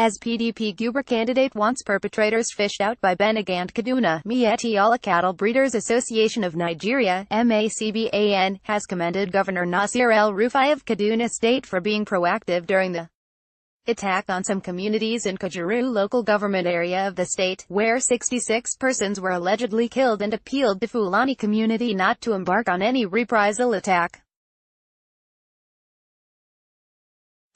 as PDP guber candidate wants perpetrators fished out. By Ben Agande Kaduna, Miyetti Allah Cattle Breeders Association of Nigeria, MACBAN, has commended Governor Nasir el-Rufai of Kaduna State for being proactive during the attack on some communities in Kajuru Local Government Area of the state, where 66 persons were allegedly killed, and appealed to Fulani community not to embark on any reprisal attack.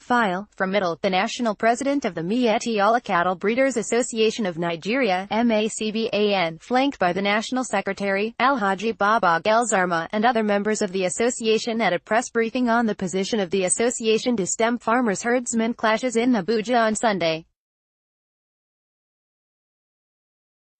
File from Middle, the national president of the Miyetti Allah Cattle Breeders Association of Nigeria, MACBAN, flanked by the national secretary, Alhaji Baba Gelzarma, and other members of the association at a press briefing on the position of the association to stem farmers-herdsmen clashes in Abuja on Sunday.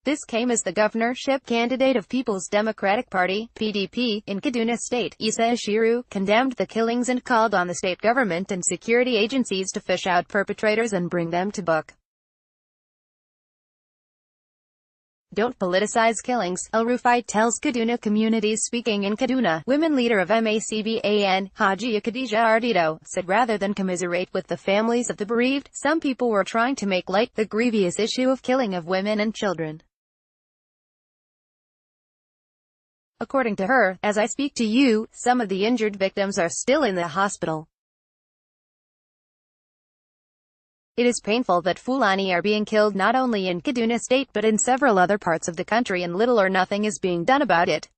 This came as the governorship candidate of People's Democratic Party, PDP, in Kaduna State, Isa Ashiru, condemned the killings and called on the state government and security agencies to fish out perpetrators and bring them to book. Don't politicize killings, el-Rufai tells Kaduna communities. Speaking in Kaduna, women leader of MACBAN, Hajiya Khadija Ardito, said rather than commiserate with the families of the bereaved, some people were trying to make light the grievous issue of killing of women and children. According to her, as I speak to you, some of the injured victims are still in the hospital. It is painful that Fulani are being killed not only in Kaduna State but in several other parts of the country, and little or nothing is being done about it.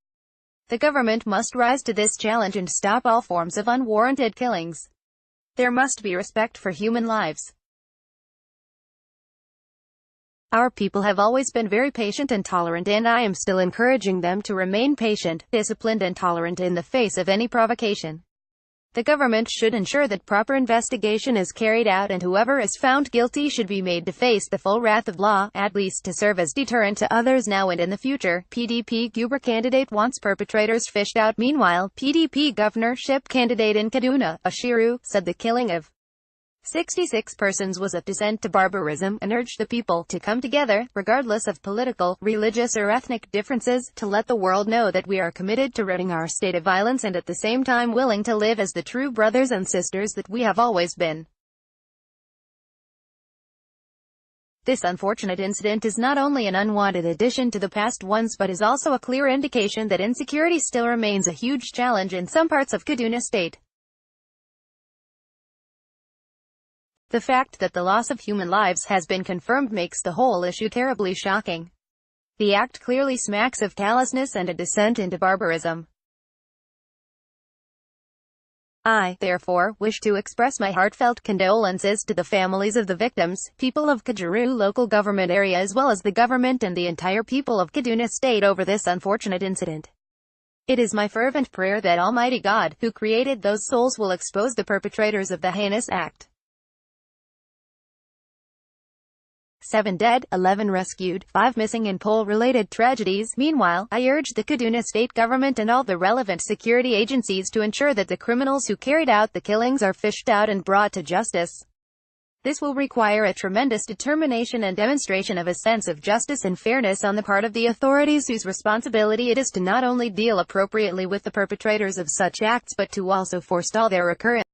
The government must rise to this challenge and stop all forms of unwarranted killings. There must be respect for human lives. Our people have always been very patient and tolerant, and I am still encouraging them to remain patient, disciplined and tolerant in the face of any provocation. The government should ensure that proper investigation is carried out, and whoever is found guilty should be made to face the full wrath of law, at least to serve as deterrent to others now and in the future. PDP guber candidate wants perpetrators fished out. Meanwhile, PDP governorship candidate in Kaduna, Ashiru, said the killing of 66 persons was a descent to barbarism, and urged the people to come together, regardless of political, religious or ethnic differences, to let the world know that we are committed to ridding our state of violence and at the same time willing to live as the true brothers and sisters that we have always been. This unfortunate incident is not only an unwanted addition to the past ones but is also a clear indication that insecurity still remains a huge challenge in some parts of Kaduna State. The fact that the loss of human lives has been confirmed makes the whole issue terribly shocking. The act clearly smacks of callousness and a descent into barbarism. I, therefore, wish to express my heartfelt condolences to the families of the victims, people of Kajuru Local Government Area, as well as the government and the entire people of Kaduna State over this unfortunate incident. It is my fervent prayer that Almighty God, who created those souls, will expose the perpetrators of the heinous act. 7 dead, 11 rescued, 5 missing in pole-related tragedies. Meanwhile, I urge the Kaduna State government and all the relevant security agencies to ensure that the criminals who carried out the killings are fished out and brought to justice. This will require a tremendous determination and demonstration of a sense of justice and fairness on the part of the authorities, whose responsibility it is to not only deal appropriately with the perpetrators of such acts but to also forestall their recurrence.